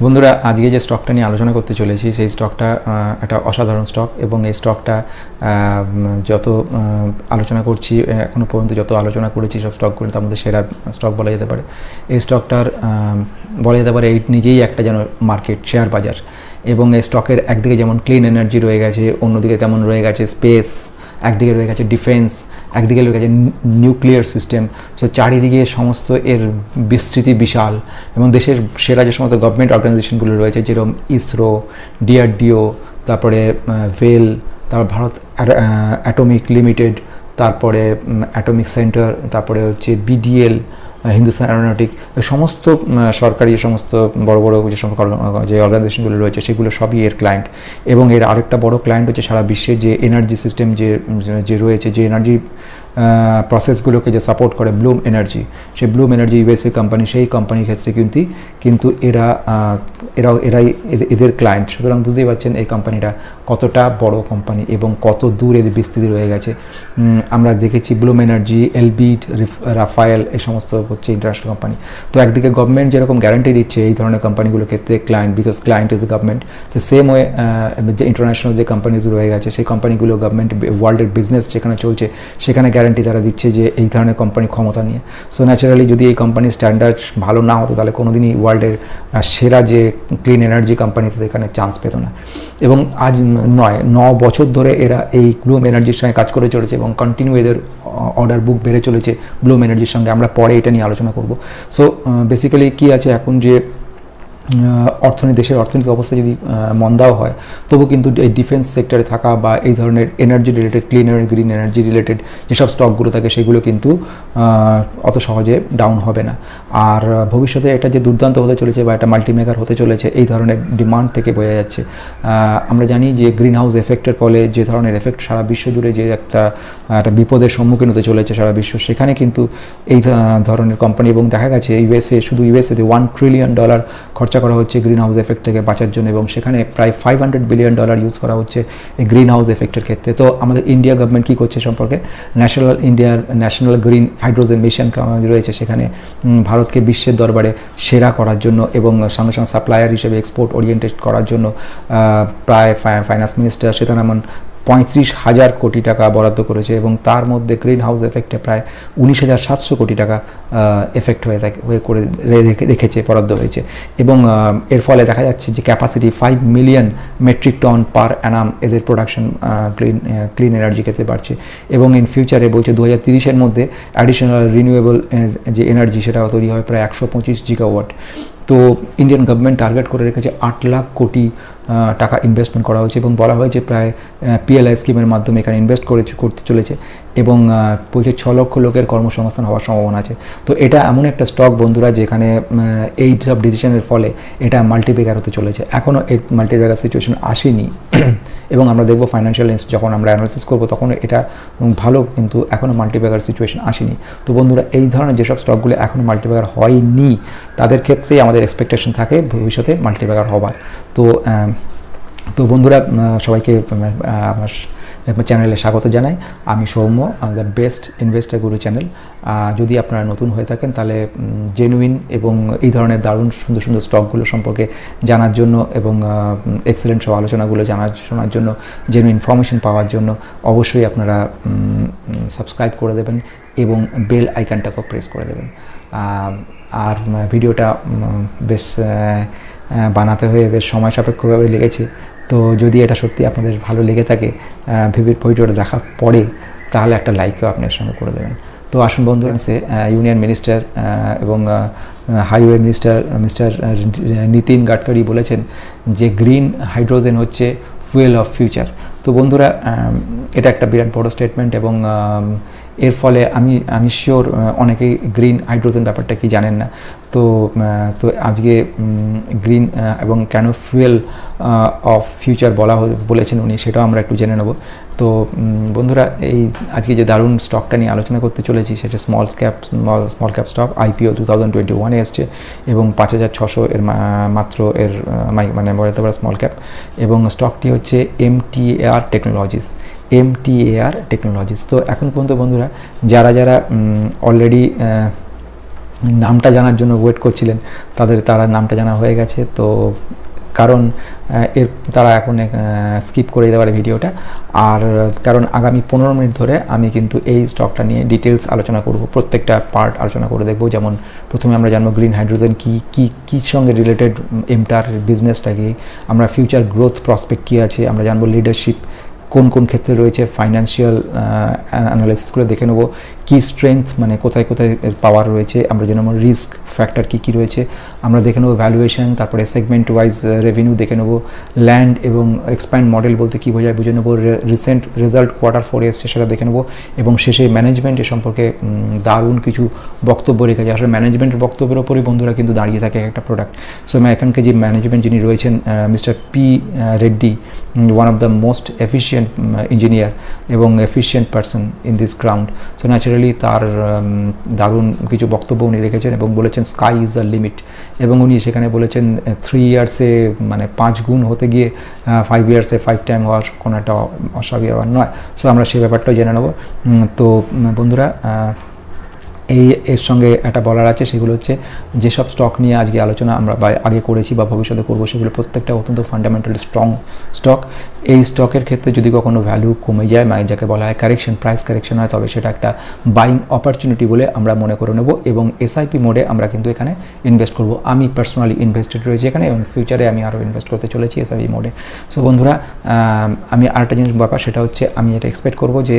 বন্ধুরা, আজকে যে স্টকটা নিয়ে আলোচনা করতে চলেছি সেই স্টকটা একটা অসাধারণ স্টক, এবং এই স্টকটা যত আলোচনা করছি এখনও পর্যন্ত যত আলোচনা করেছি সব স্টকগুলো তার মধ্যে সেরা স্টক বলা যেতে পারে। এই স্টকটার বলা যেতে পারে এই নিজেই একটা যেন মার্কেট, শেয়ার বাজার। এবং এই স্টকের একদিকে যেমন ক্লিন এনার্জি রয়ে গেছে, অন্যদিকে তেমন রয়ে গেছে স্পেস, একদিকে রয়ে গেছে ডিফেন্স, একদিকে রয়ে গেছে নিউক্লিয়ার সিস্টেম। সো চারিদিকে সমস্ত এর বিস্তৃতি বিশাল, এবং দেশের সেরা যে সমস্ত গভর্নমেন্ট অর্গানাইজেশনগুলো রয়েছে যেরকম ইসরো, ডিআরডিও, তারপরে ভেল, তারপর ভারত অ্যাটমিক লিমিটেড, তারপরে অ্যাটমিক সেন্টার, তারপরে হচ্ছে বিডিএল, হিন্দুস্তান অ্যারোনটিক, সমস্ত সরকারি সমস্ত বড় বড় যে সমস্ত যে অর্গানাইজেশনগুলো রয়েছে সেগুলো সবই এর ক্লায়েন্ট। এবং এর আরেকটা বড় ক্লায়েন্ট হচ্ছে সারা বিশ্বের যে এনার্জি সিস্টেম যে রয়েছে, যে এনার্জি প্রসেসগুলোকে যে সাপোর্ট করে ব্লুম এনার্জি, সেই ব্লুম এনার্জি ইউএসএ কোম্পানি, সেই কোম্পানির ক্ষেত্রে কিন্তু এরাই এদের ক্লায়েন্ট। সুতরাং বুঝতেই পারছেন এই কোম্পানিটা কতটা বড় কোম্পানি এবং কত দূর এদের বিস্তৃতি রয়ে গেছে। আমরা দেখেছি ব্লুম এনার্জি, এলবিট, রাফায়েল, এই সমস্ত হচ্ছে ইন্টারন্যাশনাল কোম্পানি। তো একদিকে গভর্নমেন্ট যেরকম গ্যারান্টি দিচ্ছে এই ধরনের কোম্পানিগুলোর ক্ষেত্রে client, because client is a government, তো সেম ওয়ে যে ইন্টারন্যাশনাল যে কোম্পানিজ রয়ে গেছে সেই কোম্পানিগুলো গভর্নমেন্ট ওয়ার্ল্ডের বিজনেস যেখানে চলছে সেখানে গ্যারান্টি তারা দিচ্ছে যে এই ধরনের কোম্পানি ক্ষমতা নিয়ে। সো ন্যাচারালি যদি এই কোম্পানির স্ট্যান্ডার্ড ভালো না হতো তাহলে কোনোদিনই ওয়ার্ল্ডের সেরা যে ক্লিন এনার্জি কোম্পানিতে এখানে চান্স পেত না। এবং আজ নয়, 9 বছর ধরে এরা এই ব্লুম এনার্জির সঙ্গে কাজ করে চলেছে এবং কন্টিনিউ এদের অর্ডার বুক বেড়ে চলেছে ব্লুম এনার্জির সঙ্গে। আমরা পরে এটা নিয়ে আলোচনা করব। সো বেসিক্যালি কী আছে, এখন যে দেশের অর্থনৈতিক অবস্থা যদি মন্দাও হয় তবু কিন্তু এই ডিফেন্স সেক্টরে থাকা বা এই ধরনের energy related, clean energy, green energy related যেসব স্টকগুলো থাকে সেগুলো কিন্তু অত সহজে ডাউন হবে না। আর ভবিষ্যতে এটা যে দুর্দান্ত হতে চলেছে বা এটা মাল্টিমেকার হতে চলেছে এই ধরনের ডিমান্ড থেকে বোঝা যাচ্ছে। আমরা জানি যে গ্রিন হাউস এফেক্টের ফলে যে ধরনের এফেক্ট সারা বিশ্ব জুড়ে যে একটা বিপদের সম্মুখীন হতে চলেছে সারা বিশ্ব, সেখানে কিন্তু এই ধরনের কোম্পানি, এবং দেখা গেছে শুধু ইউএসএতে $1 ট্রিলিয়ন খরচা করা হচ্ছে গ্রিন হাউস এফেক্ট থেকে বাঁচার জন্য, এবং সেখানে প্রায় $500 বিলিয়ন ইউজ করা হচ্ছে এই গ্রিন হাউস এফেক্টের ক্ষেত্রে। তো আমাদের ইন্ডিয়া গভর্নমেন্ট কী করছে সম্পর্কে, ন্যাশনাল গ্রিন হাইড্রোজেন মিশন রয়েছে, সেখানে ভারতকে বিশ্বের দরবারে সেরা করার জন্য এবং সঙ্গে সঙ্গে সাপ্লায়ার হিসেবে এক্সপোর্ট ওরিয়েন্টেড করার জন্য প্রায় ফাইন্যান্স মিনিস্টার সীতারামন 35,000 কোটি টাকা বরাদ্দ করেছে, এবং তার মধ্যে গ্রিন হাউস এফেক্টে প্রায় 19,700 কোটি টাকা এফেক্ট করে রেখেছে, বরাদ্দ হয়েছে। এবং এর ফলে দেখা যাচ্ছে যে capacity 5 million metric ton per annum এদের প্রোডাকশন ক্লিন এনার্জি ক্ষেত্রে বাড়ছে। এবং ইন ফিউচারে বলছে 2030-এর মধ্যে অ্যাডিশনাল রিনিউয়েবল যে এনার্জি সেটা তৈরি হয় প্রায় 125 জিগাওয়াট। তো ইন্ডিয়ান গভর্নমেন্ট টার্গেট করে রেখেছে 8 লাখ কোটি টাকা ইনভেস্টমেন্ট করা হয়েছে, এবং বলা হয়েছে প্রায় পিএলআই স্কিমের মাধ্যমে এখানে ইনভেস্ট করতে চলেছে, এবং বলছে 6 লক্ষ লোকের কর্মসংস্থান হওয়ার সম্ভাবনা আছে। তো এটা এমন একটা স্টক বন্ধুরা যেখানে এই সব ডিসিশনের ফলে এটা মাল্টিব্যাগার হতে চলেছে। এখনও এই মাল্টিব্যাগার সিচুয়েশন আসেনি, এবং আমরা দেখবো ফাইন্যান্সিয়াল যখন আমরা অ্যানালিসিস করবো তখন এটা ভালো, কিন্তু এখনও মাল্টিব্যাগার সিচুয়েশন আসেনি। তো বন্ধুরা, এই ধরনের যেসব স্টকগুলো এখনও মাল্টিব্যাগার হয়নি তাদের ক্ষেত্রেই আমাদের এক্সপেকটেশন থাকে ভবিষ্যতে মাল্টিব্যাগার হবার। তো বন্ধুরা, সবাইকে আমার চ্যানেলে স্বাগত জানাই। আমি Soumya, the best investor Guru channel. যদি আপনারা নতুন হয়ে থাকেন তাহলে জেনুইন এবং এই ধরনের দারুণ সুন্দর সুন্দর স্টকগুলো সম্পর্কে জানার জন্য এবং এক্সেলেন্ট সব আলোচনাগুলো শোনার জন্য, জেনুইন ইনফরমেশন পাওয়ার জন্য অবশ্যই আপনারা সাবস্ক্রাইব করে দেবেন এবং বেল আইকনটাকেও প্রেস করে দেবেন। আর ভিডিওটা বেশ বানাতে হয়ে বেশ সময় সাপেক্ষভাবে লেগেছে। তো যদি এটা সত্যি আপনাদের ভালো লেগে থাকে ভিডিওটা দেখার পরে, তাহলে একটা লাইকও আপনার সঙ্গে করে দেবেন। তো আসুন বন্ধু, ইউনিয়ন মিনিস্টার এবং হাইওয়ে মিস্টার নীতিন গাডকারি বলেছেন যে গ্রিন হাইড্রোজেন হচ্ছে ফুয়েল অফ ফিউচার। তো বন্ধুরা, এটা একটা বিরাট বড় স্টেটমেন্ট, এবং এর ফলে আমি শিওর অনেকেই গ্রিন হাইড্রোজেন ব্যাপারটা কি জানেন না। তো আজকে গ্রিন এবং কেন ফুয়েল অফ ফিউচার বলেছেন উনি, সেটাও আমরা একটু জেনে নেব। তো বন্ধুরা, এই আজকে যে দারুণ স্টকটা নিয়ে আলোচনা করতে চলেছি সেটা স্মল ক্যাপ স্টক, IPO 2021-এ এসছে, এবং 5,600 এর মাত্র এর মানে বলতে পারে স্মল ক্যাপ, এবং স্টকটি হচ্ছে MTAR টেকনোলজিস। তো এখন পর্যন্ত বন্ধুরা যারা অলরেডি নামটা জানার জন্য ওয়েট করছিলেন, তারা নামটা জানা হয়ে গেছে। তো কারণ তারা এখন স্কিপ করে দিতে পারে ভিডিওটা, আর কারণ আগামী 15 মিনিট ধরে আমি কিন্তু এই স্টকটা নিয়ে ডিটেলস আলোচনা করব, প্রত্যেকটা পার্ট আলোচনা করে দেখব। যেমন প্রথমে আমরা জানবো গ্রিন হাইড্রোজেন কী সঙ্গে রিলেটেড, এমটার বিজনেসটা কি, আমরা ফিউচার গ্রোথ প্রসপেক্ট কী আছে, আমরা জানবো লিডারশিপ কোন কোন ক্ষেত্রে রয়েছে, ফাইন্যান্সিয়াল অ্যানালাইসিসগুলো দেখে নেবো, কী স্ট্রেংথ মানে কোথায় কোথায় পাওয়ার রয়েছে, আমরা জেনে নেবো রিস্ক ফ্যাক্টর কী কী রয়েছে, আমরা দেখে নেবো ভ্যালুয়েশন, তারপরে সেগমেন্ট ওয়াইজ রেভিনিউ দেখে নেবো, ল্যান্ড এবং এক্সপ্যান্ড মডেল বলতে কী বোঝায় বুঝে নেবো, রিসেন্ট রেজাল্ট Q4 এসছে সেটা দেখে নেবো, এবং শেষে ম্যানেজমেন্টের সম্পর্কে দারুণ কিছু বক্তব্য রেখেছে। আসলে ম্যানেজমেন্টের বক্তব্যের ওপরই বন্ধুরা কিন্তু দাঁড়িয়ে থাকে একটা প্রোডাক্ট। সো এখানকার যে ম্যানেজমেন্ট যিনি রয়েছেন mister P Reddy, one of the most efficient engineer এবং efficient person in this ground. So naturally তার দারুণ কিছু বক্তব্য উনি রেখেছেন এবং বলেছেন স্কাই ইজ দ্য লিমিট, এবং উনি সেখানে বলেছেন 3 ইয়ার্সে মানে 5 গুণ হতে গিয়ে 5 ইয়ার্সে 5 টাইম হওয়ার কোনো একটা অস্বাভাবিক ব্যাপার নয়। সো আমরা সেই ব্যাপারটাও জেনে নেব। তো বন্ধুরা এর সঙ্গে একটা বলার আছে, সেগুলো হচ্ছে যেসব স্টক নিয়ে আজকে আলোচনা আমরা আগে করেছি বা ভবিষ্যতে করবো, সেগুলো প্রত্যেকটা অত্যন্ত ফান্ডামেন্টালি স্ট্রং স্টক। এই স্টকের ক্ষেত্রে যদি কখনো ভ্যালু কমে যায়, যাকে বলা হয় কারেকশন, প্রাইস কারেকশন হয়, তবে সেটা একটা বাইং অপরচুনিটি বলে আমরা মনে করে নেব, এবং এসআইপি মোডে আমরা কিন্তু এখানে ইনভেস্ট করব। আমি পার্সোনালি ইনভেস্টেড রয়েছি এখানে, এবং ফিউচারে আমি আরও ইনভেস্ট করতে চলেছি এসআইপি মোডে। সো বন্ধুরা আমি আরেকটা জিনিস ব্যাপার, সেটা হচ্ছে আমি এটা এক্সপেক্ট করব যে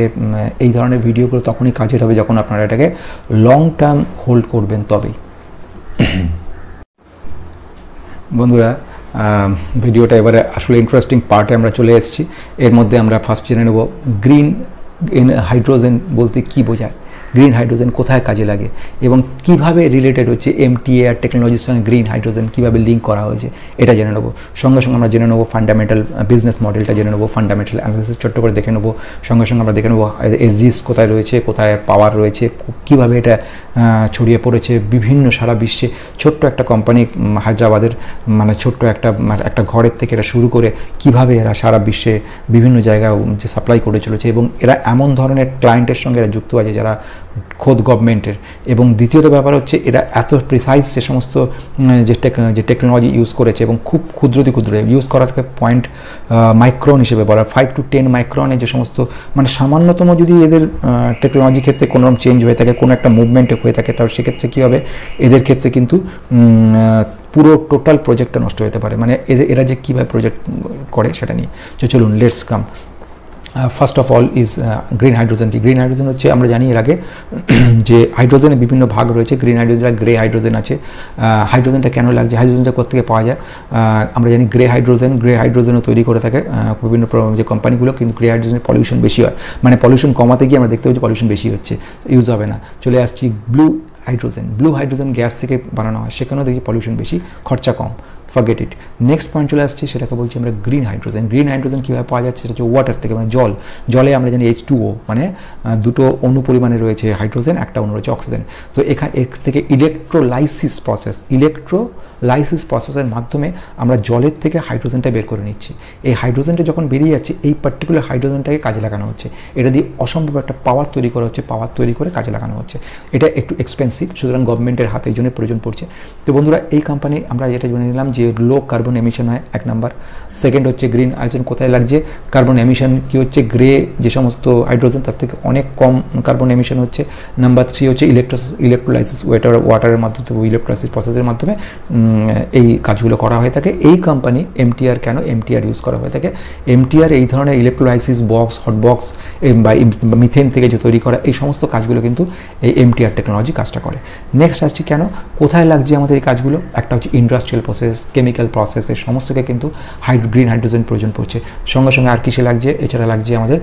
এই ধরনের ভিডিওগুলো তখনই কাজের হবে যখন আপনারা এটাকে লং টার্ম হোল্ড করবেন তবেই। বন্ধুরা ভিডিওটা এবারে আসলে ইন্টারেস্টিং পার্টে আমরা চলে এসেছি। এর মধ্যে আমরা ফার্স্ট জেনে নেব গ্রিন হাইড্রোজেন বলতে কী বোঝায়, গ্রিন হাইড্রোজেন কোথায় কাজে লাগে এবং কিভাবে রিলেটেড হচ্ছে এমটিএআর টেকনোলজির সঙ্গে গ্রিন হাইড্রোজেন কীভাবে লিঙ্ক করা হয়েছে এটা জেনে নেব। সঙ্গে সঙ্গে আমরা জেনে নেব ফান্ডামেন্টাল বিজনেস মডেলটা জেনে নেব, ফান্ডামেন্টাল অ্যানালিসিস ছোট্ট করে দেখে নেব। সঙ্গে সঙ্গে আমরা দেখে নেব এর রিস্ক কোথায় রয়েছে, কোথায় পাওয়ার রয়েছে, কীভাবে এটা ছড়িয়ে পড়েছে বিভিন্ন সারা বিশ্বে। ছোট্ট একটা কোম্পানি হায়দ্রাবাদের, মানে ছোট্ট একটা ঘরের থেকে এটা শুরু করে কীভাবে এরা সারা বিশ্বে বিভিন্ন জায়গায় যে সাপ্লাই করে চলেছে, এবং এরা এমন ধরনের ক্লায়েন্টের সঙ্গে এরা যুক্ত আছে যারা খোদ গভর্নমেন্টের। এবং দ্বিতীয়ত ব্যাপার হচ্ছে এরা এত প্রিসাইজ সে সমস্ত যে টেকনোলজি ইউজ করেছে, এবং খুব ক্ষুদ্র ইউজ করা থেকে পয়েন্ট মাইক্রন হিসেবে বলা, 5 to 10 মাইক্রনে যে সমস্ত, মানে সামান্যতম যদি এদের টেকনোলজি ক্ষেত্রে কোনো রকম চেঞ্জ হয়ে থাকে, কোনো একটা মুভমেন্টে হয়ে থাকে, তাহলে সেক্ষেত্রে কী হবে, এদের ক্ষেত্রে কিন্তু পুরো টোটাল প্রজেক্টটা নষ্ট হতে পারে। মানে এরা যে কীভাবে প্রজেক্ট করে সেটা নিয়ে। তো চলুন let's come. First of all is green hydrogen. কি গ্রিন হাইড্রোজেন হচ্ছে, আমরা জানি এর আগে যে হাইড্রোজেনের বিভিন্ন ভাগ রয়েছে। গ্রিন হাইড্রোজেন, গ্রে হাইড্রোজেন আছে। হাইড্রোজেনটা কেন লাগছে, হাইড্রোজেনটা কোথেকে পাওয়া যায়, আমরা জানি গ্রে হাইড্রোজেনও তৈরি করে থাকে বিভিন্ন যে কোম্পানিগুলো, কিন্তু গ্রে হাইড্রোজেনের পলিউশন বেশি হয়, মানে পলিউশন কমাতে গিয়ে আমরা দেখতে পাচ্ছি পলিউশন বেশি হচ্ছে, ইউজ হবে না। চলে আসছি ব্লু হাইড্রোজেন গ্যাস থেকে বানানো হয়, সেখানেও দেখি পলিউশন বেশি, খরচা কম, ফরগেট ইট। নেক্সট পয়েন্ট চলে আসছে, সেটাকে বলছি আমরা গ্রিন হাইড্রোজেন কীভাবে পাওয়া যাচ্ছে, সেটা হচ্ছে ওয়াটার থেকে, মানে জলে আমরা জানি H2O, মানে দুটো অণু পরিমাণে রয়েছে হাইড্রোজেন, একটা অণু রয়েছে অক্সিজেন। তো এর থেকে ইলেকট্রোলাইসিস প্রসেসের মাধ্যমে আমরা জলের থেকে হাইড্রোজেনটা বের করে নিচ্ছি। এই হাইড্রোজেনটা যখন বেরিয়ে যাচ্ছে, এই পার্টিকুলার হাইড্রোজেনটাকে কাজে লাগানো হচ্ছে, এটা দিয়ে অসম্ভব একটা পাওয়ার তৈরি করা হচ্ছে, পাওয়ার তৈরি করে কাজে লাগানো হচ্ছে। এটা একটু এক্সপেন্সিভ, সুতরাং গভর্নমেন্টের হাতে এই জন্য প্রয়োজন পড়ছে। তো বন্ধুরা এই কোম্পানি আমরা যেটা জেনে নিলাম যে লো কার্বন এমিশন হয়, 1 নাম্বার। সেকেন্ড হচ্ছে গ্রিন হাইড্রোজেন কোথায় লাগছে, কার্বন এমিশন কি হচ্ছে, গ্রে যে সমস্ত হাইড্রোজেন তার থেকে অনেক কম কার্বন এমিশন হচ্ছে। নাম্বার 3 হচ্ছে ইলেকট্রোলাইসিস, ওয়াটারের মাধ্যমে, ইলেকট্রোলাইসিস প্রসেসের মাধ্যমে এই কাজগুলো করা হয়ে থাকে। এই কোম্পানি এমটিআর কেন এমটিআর ইউজ করা হয়ে থাকে, এমটিআর এই ধরনের ইলেকট্রোলাইসিস বক্স, হট বক্স বা মিথেন থেকে যে তৈরি করা, এই সমস্ত কাজগুলো কিন্তু এই এমটিআর টেকনোলজি কাজটা করে। নেক্সট আসছি কেন, কোথায় লাগছে আমাদের এই কাজগুলো, একটা হচ্ছে ইন্ডাস্ট্রিয়াল প্রসেস, কেমিক্যাল প্রসেস, এই সমস্তকে কিন্তু গ্রিন হাইড্রোজেন প্রয়োজন পড়ছে। সঙ্গে সঙ্গে আর কিসে লাগছে, এছাড়া লাগছে আমাদের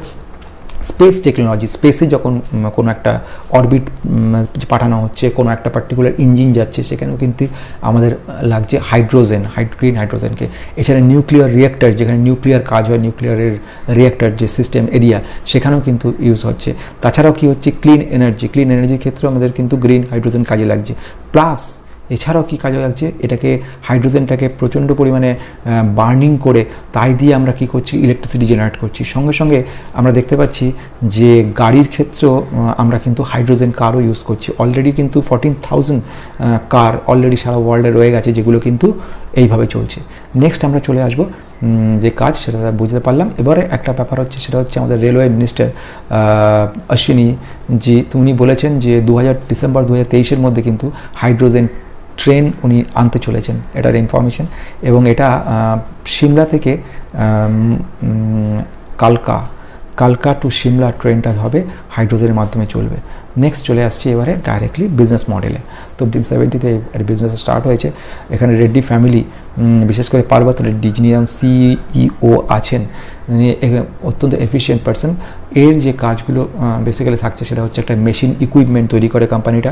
স্পেস টেকনোলজি। স্পেসে যখন কোনো একটা অরবিট পাঠানো হচ্ছে, কোনো একটা পার্টিকুলার ইঞ্জিন যাচ্ছে, সেখানেও কিন্তু আমাদের লাগছে গ্রিন হাইড্রোজেনকে। এছাড়া নিউক্লিয়ার রিঅ্যাক্টর, যেখানে নিউক্লিয়ার কাজ হয়, নিউক্লিয়ারের রিঅ্যাক্টর যে সিস্টেম এরিয়া, সেখানেও কিন্তু ইউজ হচ্ছে। তাছাড়াও কি হচ্ছে, ক্লিন এনার্জির ক্ষেত্রেও আমাদের কিন্তু গ্রিন হাইড্রোজেন কাজে লাগছে। প্লাস এছাড়াও কী কাজে লাগছে, এটাকে হাইড্রোজেনটাকে প্রচণ্ড পরিমাণে বার্নিং করে তাই দিয়ে আমরা কী করছি, ইলেকট্রিসিটি জেনারেট করছি। সঙ্গে সঙ্গে আমরা দেখতে পাচ্ছি যে গাড়ির ক্ষেত্রেও আমরা কিন্তু হাইড্রোজেন কারও ইউজ করছি। অলরেডি কিন্তু 14,000 কার অলরেডি সারা ওয়ার্ল্ডে রয়ে গেছে, যেগুলো কিন্তু এইভাবে চলছে। নেক্সট আমরা চলে আসবো যে কাজ, সেটা বুঝতে পারলাম। এবারে একটা ব্যাপার হচ্ছে, সেটা হচ্ছে আমাদের রেলওয়ে মিনিস্টার অশ্বিনী জি, উনি বলেছেন যে ডিসেম্বর 2023-এর মধ্যে কিন্তু হাইড্রোজেন ট্রেন উনি আনতে চলেছেন, এটার ইনফরমেশন। এবং এটা সিমলা থেকে কালকা টু সিমলা ট্রেনটা হবে হাইড্রোজেনের মাধ্যমে চলবে। নেক্সট চলে আসছি এবারে ডাইরেক্টলি বিজনেস মডেলে। তো 1970-তে একটা বিজনেস স্টার্ট হয়েছে। এখানে রেড্ডি ফ্যামিলি, বিশেষ করে পার্বত রেড্ডি, যিনি সিইও আছেন, অত্যন্ত এফিশিয়েন্ট পারসন। এর যে কাজগুলো বেসিক্যালি থাকছে সেটা হচ্ছে একটা মেশিন ইকুইপমেন্ট তৈরি করে কোম্পানিটা।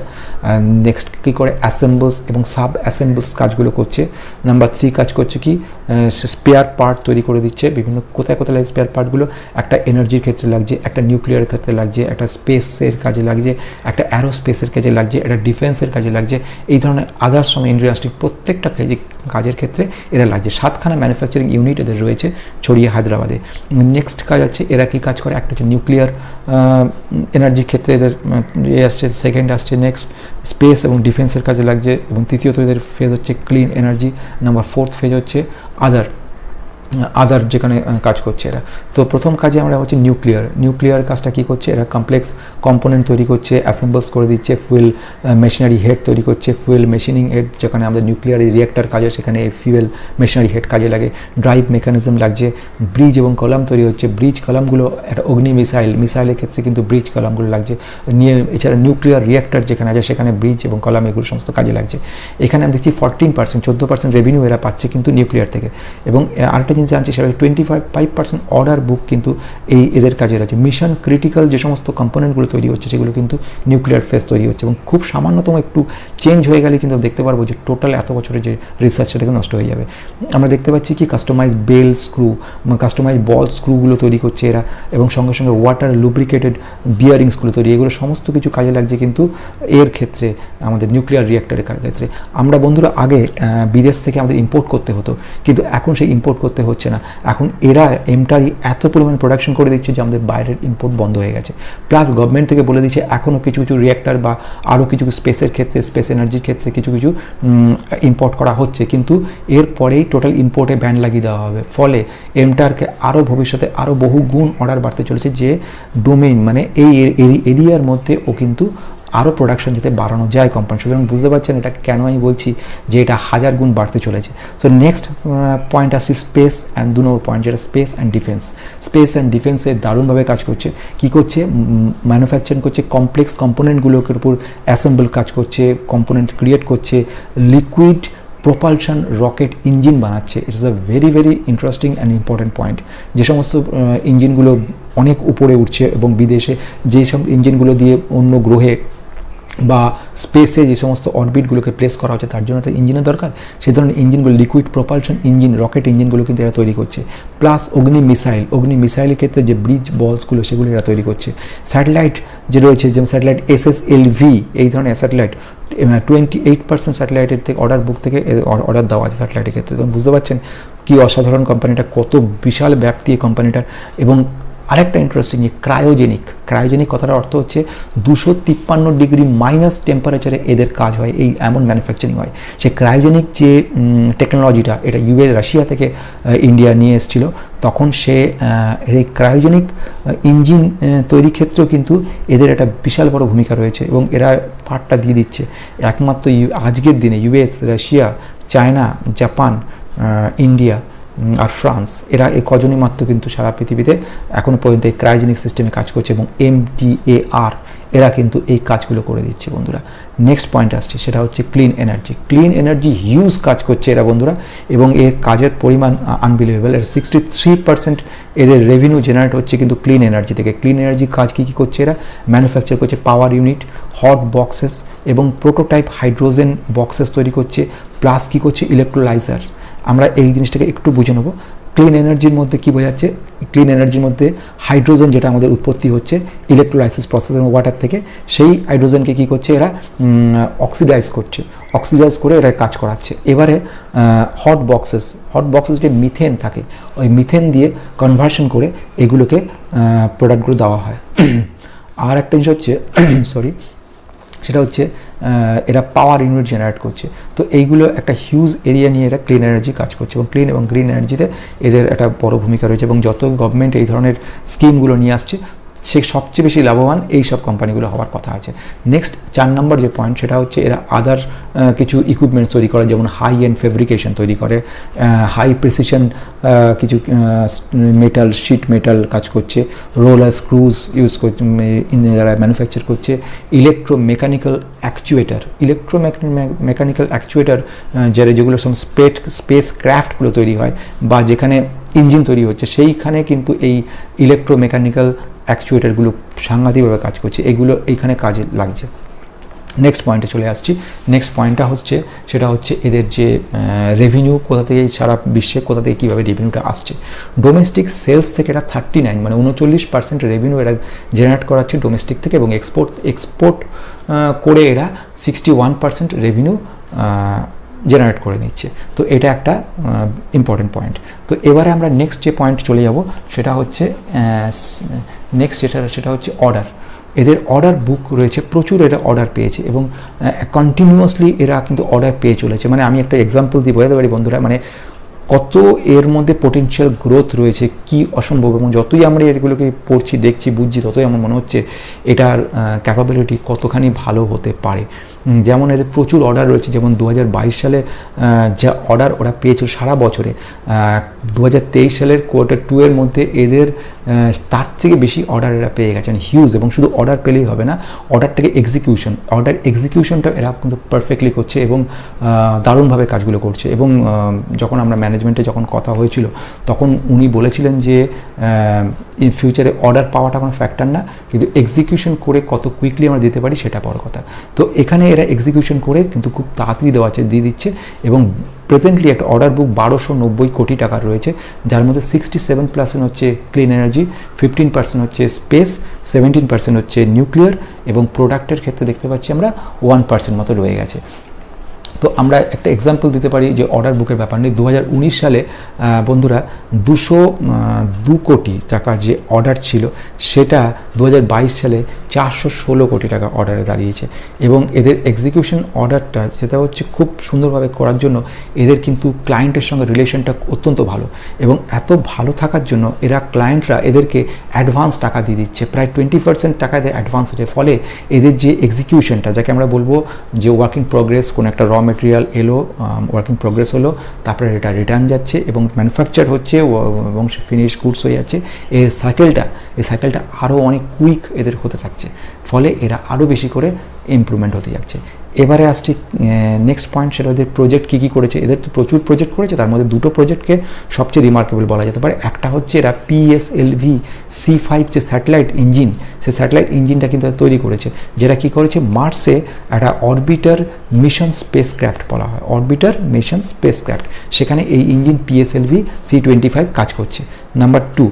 নেক্সট কী করে অ্যাসেম্বলস এবং সাব অ্যাসেম্বলস কাজগুলো করছে। নাম্বার 3 কাজ করছে কি, স্পেয়ার পার্ট তৈরি করে দিচ্ছে। বিভিন্ন কোথায় কোথায় লাগে স্পেয়ার পার্টগুলো, একটা এনার্জির ক্ষেত্রে লাগছে, একটা নিউক্লিয়ারের ক্ষেত্রে লাগছে, একটা স্পেসের কাজে লাগছে, একটা অ্যারোস্পেসের কাজে লাগছে, একটা ডিফেন্সের কাজে লাগছে। এই ধরনের আদার্স ইন্ডাস্ট্রি প্রত্যেকটা কাজের ক্ষেত্রে এরা লাগছে। 7খানা ম্যানুফ্যাকচারিং ইউনিট এদের রয়েছে ছড়িয়ে হায়দ্রাবাদে। নেক্সট কাজ আছে, এরা কী কাজ করে, একটা হচ্ছে নিউক্লিয়ার এনার্জির ক্ষেত্রে এদের আসছে, সেকেন্ড আসছে নেক্সট স্পেস এবং ডিফেন্সের কাজে লাগছে, এবং তৃতীয়ত এদের ফেজ হচ্ছে clean energy. Number 4th phase হচ্ছে আদার যেখানে কাজ করছে এরা। তো প্রথম কাজে আমরা হচ্ছে নিউক্লিয়ার কাজটা কী করছে, এরা কমপ্লেক্স কম্পোনেন্ট তৈরি করছে, অ্যাসেম্বলস করে দিচ্ছে, ফুয়েল মেশিনারি হেড তৈরি করছে, ফুয়েল মেশিনিং হেড, যেখানে আমাদের নিউক্লিয়ার রিঅ্যাক্টর কাজ হয় সেখানে ফিউয়েল মেশিনারি হেড কাজে লাগে, ড্রাইভ মেকানিজম লাগছে, ব্রিজ এবং কলাম তৈরি হচ্ছে। ব্রিজ কলামগুলো একটা অগ্নি মিসাইলের ক্ষেত্রে কিন্তু ব্রিজ কলামগুলো লাগছে। এছাড়া নিউক্লিয়ার রিঅ্যাক্টর যেখানে আছে সেখানে ব্রিজ এবং কলাম এগুলো সমস্ত কাজে লাগছে। এখানে আমি দেখছি 14% রেভিনিউ এরা পাচ্ছে কিন্তু নিউক্লিয়ার থেকে। এবং আরেকটা জানছি সেটা 25% অর্ডার বুক কিন্তু এদের কাজে আছে। মিশন ক্রিটিক্যাল যে সমস্ত কম্পোনেন্টগুলো তৈরি হচ্ছে সেগুলো কিন্তু নিউক্লিয়ার ফেজ তৈরি হচ্ছে, এবং খুব সামান্যতম একটু চেঞ্জ হয়ে গেলে কিন্তু দেখতে পারবো যে টোটাল এত বছরের যে রিসার্চ সেটাকে নষ্ট হয়ে যাবে। আমরা দেখতে পাচ্ছি কি কাস্টমাইজ বেল স্ক্রু, কাস্টমাইজ বল স্ক্রুগুলো তৈরি করছে এরা, এবং সঙ্গে সঙ্গে ওয়াটার লুব্রিকেটেড বিয়ারিংসগুলো তৈরি, এগুলো সমস্ত কিছু কাজে লাগছে কিন্তু এর ক্ষেত্রে আমাদের নিউক্লিয়ার রিঅ্যাক্টরের ক্ষেত্রে। আমরা বন্ধুরা আগে বিদেশ থেকে আমাদের ইম্পোর্ট করতে হতো, কিন্তু এখন সেই ইম্পোর্ট করতে হচ্ছে না। এখন এরা এমটারই এত পরিমাণ প্রোডাকশন করে দিচ্ছে যে আমাদের বাইরের ইম্পোর্ট বন্ধ হয়ে গেছে। প্লাস গভর্নমেন্ট থেকে বলে দিচ্ছে এখনও কিছু কিছু রিঅ্যাক্টর বা আরও কিছু স্পেসের ক্ষেত্রে, স্পেস এনার্জির ক্ষেত্রে কিছু কিছু ইম্পোর্ট করা হচ্ছে, কিন্তু এর পরেই টোটাল ইম্পোর্টে ব্যান লাগিয়ে দেওয়া হবে। ফলে এমটারকে আরও ভবিষ্যতে আরও বহু গুণ অর্ডার বাড়তে চলেছে, যে ডোমেইন মানে এই এরিয়ার মধ্যে ও কিন্তু আরও প্রোডাকশন যাতে বাড়ানো যায় কোম্পানি। সুতরাং বুঝতে পারছেন এটা কেন আমি বলছি যে এটা 1000 গুণ বাড়তে চলেছে। সো নেক্সট পয়েন্ট আসছে স্পেস অ্যান্ড 2 নম্বর পয়েন্ট, যেটা space and defence. Space and ডিফেন্সে দারুণভাবে কাজ করছে। কি করছে, ম্যানুফ্যাকচারিং করছে, কমপ্লেক্স কম্পোনেন্টগুলোর উপর অ্যাসেম্বল কাজ করছে, কম্পোনেন্ট ক্রিয়েট করছে, লিকুইড প্রপালশন রকেট ইঞ্জিন বানাচ্ছে। It's a very very interesting and important point. যে সমস্ত ইঞ্জিনগুলো অনেক উপরে উঠছে এবং বিদেশে যেসব ইঞ্জিনগুলো দিয়ে অন্য গ্রহে বা স্পেসে যে সমস্ত অরবিটগুলোকে প্লেস করা হচ্ছে তার জন্য একটা ইঞ্জিনের দরকার, সেই ধরনের ইঞ্জিনগুলো লিকুইড প্রপালশন ইঞ্জিন, রকেট ইঞ্জিনগুলো কিন্তু এরা তৈরি করছে। প্লাস অগ্নি মিসাইলের ক্ষেত্রে যে ব্রিজ বলসগুলো সেগুলো এরা তৈরি করছে। স্যাটেলাইট যে রয়েছে, যেমন স্যাটেলাইট SSLV, এই ধরনের স্যাটেলাইট 28% স্যাটেলাইটের থেকে অর্ডার বুক থেকে অর্ডার দেওয়া আছে স্যাটেলাইটের ক্ষেত্রে। তো বুঝতে পারছেন কি অসাধারণ কোম্পানিটা, কত বিশাল ব্যাপ্তি এই কোম্পানিটার। এবং আরেকটা ইন্টারেস্টিং, যে ক্রায়োজেনিক কথাটার অর্থ হচ্ছে 253 ডিগ্রি মাইনাস টেম্পারেচারে এদের কাজ হয়, এই এমন ম্যানুফ্যাকচারিং হয়। সে ক্রায়োজেনিক যে টেকনোলজিটা এটা রাশিয়া থেকে ইন্ডিয়া নিয়ে এসেছিল, তখন সে এই ক্রায়োজেনিক ইঞ্জিন তৈরির ক্ষেত্রেও কিন্তু এদের একটা বিশাল বড় ভূমিকা রয়েছে, এবং এরা পার্টটা দিয়ে দিচ্ছে। একমাত্র আজকের দিনে US, Russia, China, Japan, India আর ফ্রান্স, এরা এই কজনই মাত্র কিন্তু সারা পৃথিবীতে এখনও পর্যন্ত এই ক্রায়োজেনিক সিস্টেমে কাজ করছে, এবং MTAR এরা কিন্তু এই কাজগুলো করে দিচ্ছে বন্ধুরা। নেক্সট পয়েন্ট আসছে, সেটা হচ্ছে ক্লিন এনার্জি হিউজ কাজ করছে এরা বন্ধুরা, এবং এর কাজের পরিমাণ আনবিলিভেবল। এর 63% এদের রেভিনিউ জেনারেট হচ্ছে কিন্তু ক্লিন এনার্জি থেকে। ক্লিন এনার্জি কাজ কী করছে, এরা ম্যানুফ্যাকচার করছে পাওয়ার ইউনিট, হট বক্সেস এবং প্রোটোটাইপ হাইড্রোজেন বক্সেস তৈরি করছে, প্লাস কী করছে ইলেকট্রোলাইজার। আমরা এই জিনিসটাকে একটু বুঝে নেব। ক্লিন এনার্জির মধ্যে কী বোঝাচ্ছে? ক্লিন এনার্জির মধ্যে হাইড্রোজেন যেটা আমাদের উৎপত্তি হচ্ছে ইলেকট্রোলাইসিস প্রসেস এবং ওয়াটার থেকে, সেই হাইড্রোজেনকে কী করছে এরা অক্সিডাইজ করে এরা কাজ করাচ্ছে। এবারে হট বক্সেস যে মিথেন থাকে, ওই মিথেন দিয়ে কনভার্সন করে এগুলোকে প্রোডাক্টগুলো দেওয়া হয়। আর একটা জিনিস হচ্ছে সেটা হচ্ছে এরা পাওয়ার ইউনিট জেনারেট করছে। তো এইগুলো একটা হিউজ এরিয়া নিয়ে এরা ক্লিন এনার্জি কাজ করছে এবং ক্লিন এবং গ্রিন এনার্জিতে এদের একটা বড় ভূমিকা রয়েছে এবং যত গভর্নমেন্ট এই ধরনের স্কিমগুলো নিয়ে আসছে সে সবচেয়ে বেশি লাভবান এই সব কোম্পানিগুলো হওয়ার কথা আছে। নেক্সট 4 নম্বর যে পয়েন্ট সেটা হচ্ছে এরা আদার কিছু ইকুইপমেন্টস তৈরি করে, যেমন হাই এন্ড ফেব্রিকেশন তৈরি করে, হাই প্রিসিশন কিছু মেটাল শিট মেটাল কাজ করছে, রোলার স্ক্রুজ ইউজ করছে যারা ম্যানুফ্যাকচার করছে, ইলেকট্রোমেকানিক্যাল অ্যাকচুয়েটার যেগুলো সব স্পেস ক্রাফটগুলো তৈরি হয় বা যেখানে ইঞ্জিন তৈরি হচ্ছে সেইখানে কিন্তু এই ইলেকট্রোমেকানিক্যাল অ্যাকচুয়েটারগুলো সাংঘাতিকভাবে কাজ করছে, এগুলো এইখানে কাজে লাগছে। নেক্সট পয়েন্টে চলে আসছি। নেক্সট পয়েন্টটা হচ্ছে সেটা হচ্ছে এদের যে রেভিনিউ কোথা থেকে সারা বিশ্বে কোথা থেকে কীভাবে রেভিনিউটা আসছে। ডোমেস্টিক সেলস থেকে এরা 39 মানে 39% রেভিনিউ এরা জেনারেট করাচ্ছে ডোমেস্টিক থেকে এবং এক্সপোর্ট করে এরা 61% রেভিনিউ জেনারেট করে নিচ্ছে। তো এটা একটা ইম্পর্টেন্ট পয়েন্ট। তো এবারে আমরা নেক্সট যে পয়েন্ট চলে যাব সেটা হচ্ছে সেটা হচ্ছে অর্ডার। এদের অর্ডার বুক রয়েছে, প্রচুর এরা অর্ডার পেয়েছে এবং কন্টিনিউয়াসলি এরা কিন্তু অর্ডার পেয়ে চলেছে। মানে আমি একটা এক্সাম্পল দিয়ে বোঝাতে পারি বন্ধুরা, মানে কত এর মধ্যে পোটেনশিয়াল গ্রোথ রয়েছে, কি অসম্ভব। এবং যতই আমরা এগুলোকে পড়ছি, দেখছি, বুঝছি, ততই আমার মনে হচ্ছে এটার ক্যাপাবিলিটি কতখানি ভালো হতে পারে। যেমন এদের প্রচুর অর্ডার রয়েছে, যেমন 2022 সালে যা অর্ডার ওরা পেয়েছিল সারা বছরে, 2023 সালের Q2 এর মধ্যে এদের তার থেকে বেশি অর্ডার এরা পেয়ে গেছেন, হিউজ। এবং শুধু অর্ডার পেলেই হবে না, অর্ডারটাকে এক্সিকিউশনটা এরা কিন্তু পারফেক্টলি করছে এবং দারুণভাবে কাজগুলো করছে। এবং যখন আমরা ম্যানেজমেন্টে যখন কথা হয়েছিল তখন উনি বলেছিলেন যে ইন ফিউচারে অর্ডার পাওয়াটা কোনো ফ্যাক্টর না, কিন্তু এক্সিকিউশন করে কত কুইকলি আমরা দিতে পারি সেটা বড় কথা। তো এখানে এরা এক্সিকিউশন করে কিন্তু খুব তাড়াতাড়ি দিয়ে দিচ্ছে এবং প্রেজেন্টলি একটা অর্ডার বুক 1290 কোটি টাকার রয়েছে, যার মধ্যে 67% হচ্ছে ক্লিন এনার্জি, 15% হচ্ছে স্পেস, 17% হচ্ছে নিউক্লিয়ার এবং প্রোডাক্টের ক্ষেত্রে দেখতে পাচ্ছি আমরা 1% মতো রয়ে গেছে। তো আমরা একটা এক্সাম্পল দিতে পারি যে অর্ডার বুকের ব্যাপার নেই। 2019 সালে বন্ধুরা 202 কোটি টাকা যে অর্ডার ছিল সেটা 2022 সালে 416 কোটি টাকা অর্ডারে দাঁড়িয়েছে। এবং এদের এক্সিকিউশন অর্ডারটা সেটা হচ্ছে খুব সুন্দরভাবে করার জন্য এদের কিন্তু ক্লায়েন্টের সঙ্গে রিলেশনটা অত্যন্ত ভালো এবং এত ভালো থাকার জন্য ক্লায়েন্টরা এদেরকে অ্যাডভান্স টাকা দিয়ে দিচ্ছে, প্রায় 20% টাকা এদের অ্যাডভান্স হচ্ছে। ফলে এদের যে এক্সিকিউশনটা, যাকে আমরা বলবো যে ওয়ার্কিং প্রোগ্রেস, কোনো একটা র মেটেরিয়াল এলো, ওয়ার্কিং প্রোগ্রেস হলো, তারপরে এটা রিটার্ন যাচ্ছে এবং ম্যানুফ্যাকচার হচ্ছে এবং ফিনিশ গুডস হয়ে যাচ্ছে, এই সাইকেলটা আরও অনেক কুইক এদের হতে থাকছে। ফলে এরা আরও বেশি করে ইমপ্রুভমেন্ট হতে যাচ্ছে। এবারে আসছি নেক্সট পয়েন্ট, সেটা ওদের প্রজেক্ট কী করেছে। এদের তো প্রচুর প্রজেক্ট করেছে, তার মধ্যে দুটো প্রজেক্টকে সবচেয়ে রিমার্কেবল বলা যেতে পারে। একটা হচ্ছে এরা PSLV C5 যে স্যাটেলাইট ইঞ্জিন, সেই স্যাটেলাইট ইঞ্জিনটা কিন্তু তৈরি করেছে, যেটা কী করেছে মার্সে একটা অরবিটার মিশন স্পেসক্রাফট বলা হয়, অরবিটার মিশন স্পেসক্রাফট, সেখানে এই ইঞ্জিন PSLV C25 কাজ করছে। নাম্বার 2,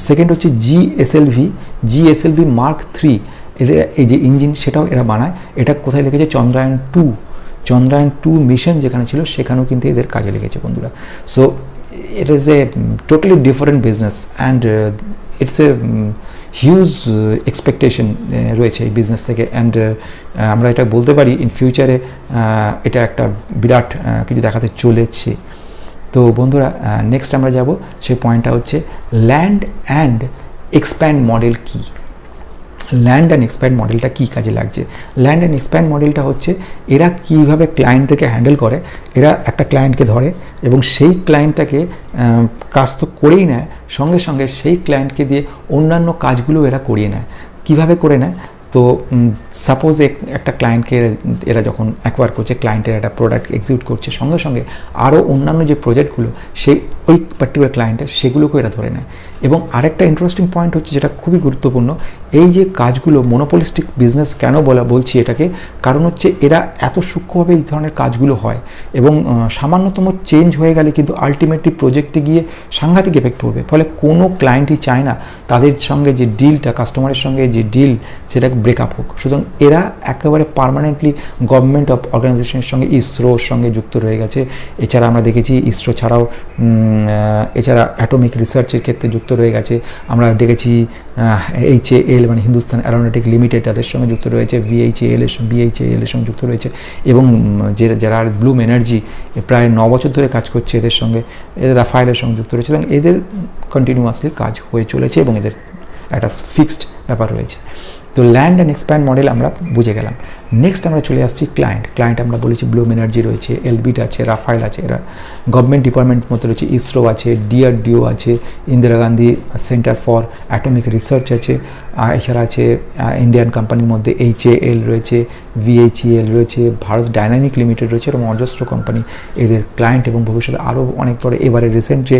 সেকেন্ড হচ্ছে GSLV Mark 3, এদের এই যে ইঞ্জিন সেটাও এরা বানায়। এটা কোথায় লেগেছে? চন্দ্রায়ন 2 মিশন যেখানে ছিল সেখানেও কিন্তু এদের কাজে লেগেছে বন্ধুরা। So it is a totally different business and it's a huge expectation রয়েছে এই বিজনেস থেকে। অ্যান্ড আমরা এটা বলতে পারি ইন ফিউচারে এটা একটা বিরাট কিছু দেখাতে চলেছে। তো বন্ধুরা নেক্সট আমরা যাব, সেই পয়েন্টটা হচ্ছে ল্যান্ড অ্যান্ড এক্সপ্যান্ড মডেল কী। ল্যান্ড অ্যান্ড এক্সপ্যান্ড মডেলটা কী কাজে লাগছে? ল্যান্ড অ্যান্ড এক্সপ্যান্ড মডেলটা হচ্ছে এরা কীভাবে ক্লায়েন্টদেরকে হ্যান্ডেল করে। এরা একটা ক্লায়েন্টকে ধরে এবং সেই ক্লায়েন্টটাকে কাজ তো করেই নেয়, সঙ্গে সঙ্গে সেই ক্লায়েন্টকে দিয়ে অন্যান্য কাজগুলো এরা করিয়ে নেয়। কীভাবে করে নেয়? তো সাপোজ একটা ক্লায়েন্টকে এরা যখন অ্যাকোয়ার করছে, ক্লায়েন্টের একটা প্রোডাক্ট এক্সিকিউট করছে, সঙ্গে সঙ্গে আরও অন্যান্য যে প্রজেক্টগুলো সেই ওই পার্টিকুলার ক্লায়েন্টের, সেগুলোকেও এরা ধরে নেয়। এবং আরেকটা ইন্টারেস্টিং পয়েন্ট হচ্ছে, যেটা খুবই গুরুত্বপূর্ণ, এই যে কাজগুলো মনোপলিস্টিক বিজনেস কেন বলছি এটাকে, কারণ হচ্ছে এরা এত সূক্ষ্মভাবে এই ধরনের কাজগুলো হয় এবং সামান্যতম চেঞ্জ হয়ে গেলে কিন্তু আলটিমেটলি প্রজেক্টে গিয়ে সাংঘাতিক এফেক্ট পড়বে। ফলে কোনো ক্লায়েন্টই চায় না তাদের সঙ্গে যে ডিলটা, কাস্টমারের সঙ্গে যে ডিল, সেটা ব্রেকআপ হোক। সুতরাং এরা একেবারে পার্মানেন্টলি গভর্নমেন্ট অফ অর্গানাইজেশনের সঙ্গে, ইসরোর সঙ্গে যুক্ত রয়ে গেছে। এছাড়া আমরা দেখেছি ইসরো ছাড়াও এছাড়া অ্যাটমিক রিসার্চের ক্ষেত্রে যুক্ত রয়ে গেছে। আমরা দেখেছি HAL মানে হিন্দুস্তান অ্যারোনটিক লিমিটেড, তাদের সঙ্গে যুক্ত রয়েছে, BHAL এর সঙ্গে যুক্ত রয়েছে। এবং যারা ব্লুম এনার্জি প্রায় 9 বছর ধরে কাজ করছে এদের সঙ্গে, এদের রাফায়েলের সঙ্গে যুক্ত রয়েছে এবং এদের কন্টিনিউয়াসলি কাজ হয়ে চলেছে এবং এদের একটা ফিক্সড ব্যাপার রয়েছে। তো ল্যান্ড অ্যান্ড এক্সপ্যান্ড মডেল আমরা বুঝে গেলাম। নেক্সট আমরা চলে আসছি ক্লায়েন্ট আমরা বলেছি ব্লুম এনার্জি রয়েছে, এলবিট আছে, রাফায়েল আছে, এরা গভর্নমেন্ট ডিপার্টমেন্ট মধ্যে রয়েছে, ইসরো আছে, DRDO আছে, Indira Gandhi centre for atomic research আছে, এছাড়া আছে ইন্ডিয়ান কোম্পানির মধ্যে HAL রয়েছে, VHEL রয়েছে, ভারত ডাইনামিক লিমিটেড রয়েছে, এরকম অজস্র কোম্পানি এদের ক্লায়েন্ট। এবং ভবিষ্যতে আরও অনেক বড়, এবারে রিসেন্ট যে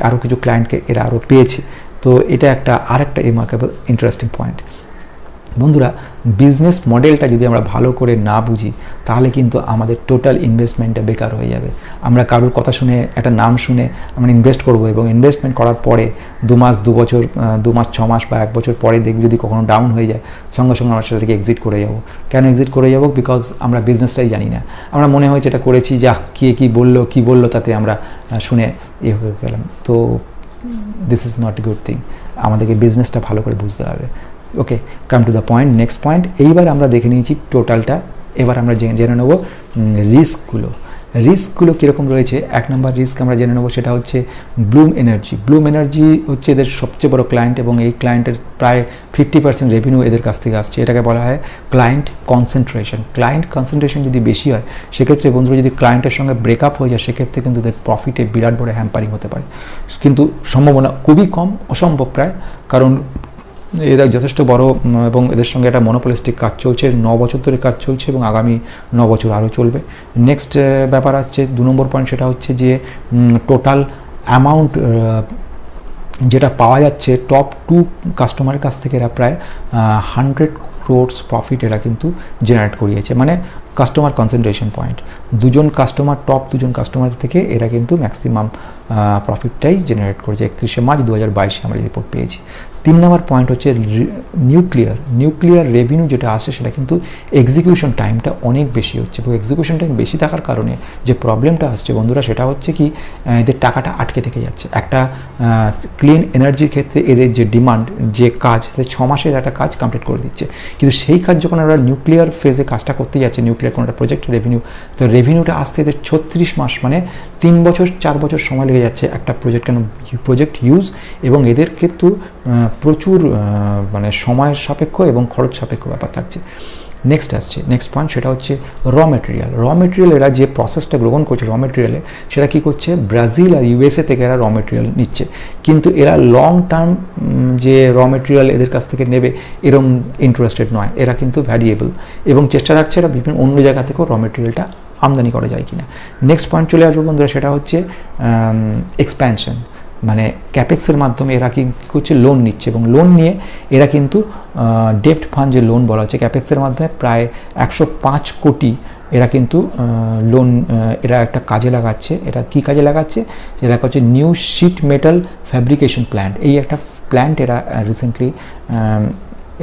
আরও কিছু ক্লায়েন্টকে এরা আরও পেয়েছে। তো এটা আরেকটা রিমার্কেবল ইন্টারেস্টিং পয়েন্ট। বন্ধুরা, বিজনেস মডেলটা যদি আমরা ভালো করে না বুঝি, তাহলে কিন্তু আমাদের টোটাল ইনভেস্টমেন্টটা বেকার হয়ে যাবে। আমরা কারোর কথা শুনে, একটা নাম শুনে আমরা ইনভেস্ট করব এবং ইনভেস্টমেন্ট করার পরে 2 মাস, 2 বছর, 2 মাস, 6 মাস বা 1 বছর পরে দেখবি যদি কখনো ডাউন হয়ে যায়, সঙ্গে সঙ্গে আমরা সেটা থেকে এক্সিট করে যাব। কেন এক্সিট করে যাব? বিকজ আমরা বিজনেসটাই জানি না। আমরা মনে হয় যেটা করেছি, যা কে কী বললো তাতে আমরা শুনে হয়ে গেলাম। তো this is not a good thing. আমাদেরকে বিজনেসটা ভালো করে বুঝতে হবে। Okay, come to the point, next point. এইবার আমরা দেখে নিয়েছি টোটালটা, এবার আমরা জেনে নেব রিস্কগুলো কীরকম রয়েছে। 1 নম্বর রিস্ক আমরা জেনে নেব, সেটা হচ্ছে ব্লুম এনার্জি হচ্ছে এদের সবচেয়ে বড় ক্লায়েন্ট এবং এই ক্লায়েন্টের প্রায় 50% রেভিনিউ এদের কাছ থেকে আসছে। এটাকে বলা হয় ক্লায়েন্ট কনসেন্ট্রেশন যদি বেশি হয়, সেক্ষেত্রে বন্ধুরা যদি ক্লায়েন্টের সঙ্গে ব্রেকআপ হয়ে যায়, সেক্ষেত্রে কিন্তু এদের প্রফিটে বিরাট বড় হ্যাম্পারিং হতে পারে। কিন্তু সম্ভাবনা খুবই কম, অসম্ভব প্রায়, কারণ এরা যথেষ্ট বড় এবং এদের সঙ্গে একটা মনোপলিস্টিক কাজ চলছে, 9 বছর ধরে কাজ চলছে এবং আগামী 9 বছর আরও চলবে। নেক্সট ব্যাপার আছে 2 নম্বর পয়েন্ট, সেটা হচ্ছে যে টোটাল অ্যামাউন্ট যেটা পাওয়া যাচ্ছে টপ 2 কাস্টমারের কাছ থেকে এরা প্রায় 100 crores প্রফিট এরা কিন্তু জেনারেট করিয়েছে। মানে কাস্টমার কনসেন্ট্রেশন পয়েন্ট, টপ 2জন কাস্টমার থেকে এরা কিন্তু ম্যাক্সিমাম প্রফিটটাই জেনারেট করেছে। 31 মার্চ 2022 আমরা রিপোর্ট পেয়েছি। 3 নম্বর পয়েন্ট হচ্ছে নিউক্লিয়ার রেভিনিউ যেটা আসে, সেটা কিন্তু এক্সিকিউশন টাইমটা অনেক বেশি হচ্ছে এবং এক্সিকিউশন টাইম বেশি থাকার কারণে যে প্রবলেমটা আসছে বন্ধুরা, সেটা হচ্ছে কি এদের টাকাটা আটকে থেকে যাচ্ছে। একটা ক্লিন এনার্জির ক্ষেত্রে এদের যে ডিমান্ড, যে কাজ, 6 মাসের একটা কাজ কমপ্লিট করে দিচ্ছে, কিন্তু সেই কাজ যখন আমরা নিউক্লিয়ার ফেজে কাজটা করতে যাচ্ছে, নিউক্লিয়ার কোনো একটা প্রজেক্টের রেভিনিউটা আসতে এদের 36 মাস মানে 3 বছর 4 বছর সময় লেগে যাচ্ছে একটা প্রজেক্ট ইউজ। এবং এদের কিন্তু প্রচুর মানে সময়ের সাপেক্ষ এবং খরচ সাপেক্ষ ব্যাপার থাকছে। নেক্সট পয়েন্ট, সেটা হচ্ছে র মেটেরিয়াল। এরা যে প্রসেসটা গ্রহণ করছে র মেটেরিয়ালে, সেটা কী করছে, ব্রাজিল আর USA থেকে এরা র মেটেরিয়াল নিচ্ছে, কিন্তু এরা লং টার্ম যে র মেটেরিয়াল এদের কাছ থেকে নেবে এরকম ইন্টারেস্টেড নয়। এরা কিন্তু ভ্যারিয়েবল এবং চেষ্টা রাখছে এরা বিভিন্ন অন্য জায়গা থেকেও র মেটেরিয়ালটা আমদানি করা যায় কিনা। নেক্সট পয়েন্ট চলে আসবে বন্ধুরা, সেটা হচ্ছে এক্সপ্যানশন। মানে ক্যাপেক্সের মাধ্যমে এরা কি করছে, লোন নিচ্ছে এবং লোন নিয়ে এরা কিন্তু ডেপ্ট ফান্ড যে লোন বলা হচ্ছে ক্যাপেক্সের মাধ্যমে প্রায় 105 কোটি এরা কিন্তু লোন এরা একটা কাজে লাগাচ্ছে। এটা কি কাজে লাগাচ্ছে, এরা হচ্ছে new sheet metal fabrication plant. এই একটা প্ল্যান্ট এরা রিসেন্টলি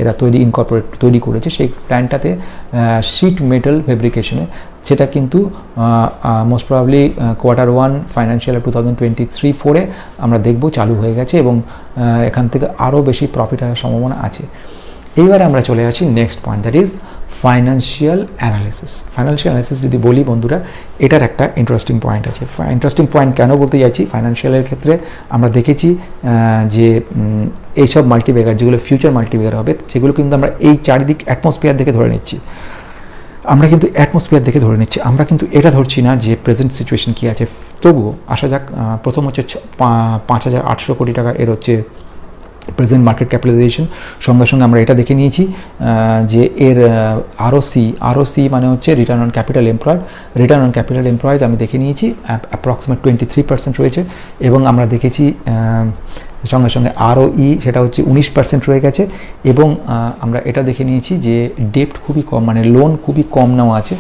এরা তৈরি করেছে। সেই প্ল্যান্টটাতে শিট মেটাল ফ্যাব্রিকেশনে, সেটা কিন্তু মোস্ট প্রবাবলি Q1 ফাইন্যান্সিয়াল 2023-24 আমরা দেখব চালু হয়ে গেছে এবং এখান থেকে আরও বেশি প্রফিট হওয়ার সম্ভাবনা আছে। এইবারে আমরা চলে আসি next point, that is financial analysis যদি বলি বন্ধুরা, এটার একটা ইন্টারেস্টিং পয়েন্ট আছে। ইন্টারেস্টিং পয়েন্ট কেন বলতে চাইছি, ফাইন্যান্সিয়ালের ক্ষেত্রে আমরা দেখেছি যে এইসব মাল্টিব্যাগার যেগুলো ফিউচার মাল্টিব্যাগার হবে, সেগুলো কিন্তু আমরা এই চারিদিক অ্যাটমসফিয়ার দেখে ধরে নিচ্ছি। আমরা কিন্তু এটা ধরছি না যে প্রেজেন্ট সিচুয়েশন কী আছে। তবুও আসা যাক, প্রথম হচ্ছে 5,800 কোটি টাকা এর হচ্ছে প্রেজেন্ট মার্কেট ক্যাপিটালাইজেশন, সঙ্গে সঙ্গে আমরা এটা দেখে নিয়েছি যে এর আরওসি মানে হচ্ছে return on capital employed. Return on capital employed আমি দেখে নিয়েছি অ্যাপ্রক্সিমেট 23% রয়েছে, এবং আমরা দেখেছি সঙ্গে সঙ্গে আরওই সেটা হচ্ছে 19% রয়ে গেছে, এবং আমরা এটা দেখে নিয়েছি যে ডেপ্ট খুবই কম, মানে লোন খুবই কম নেওয়া আছে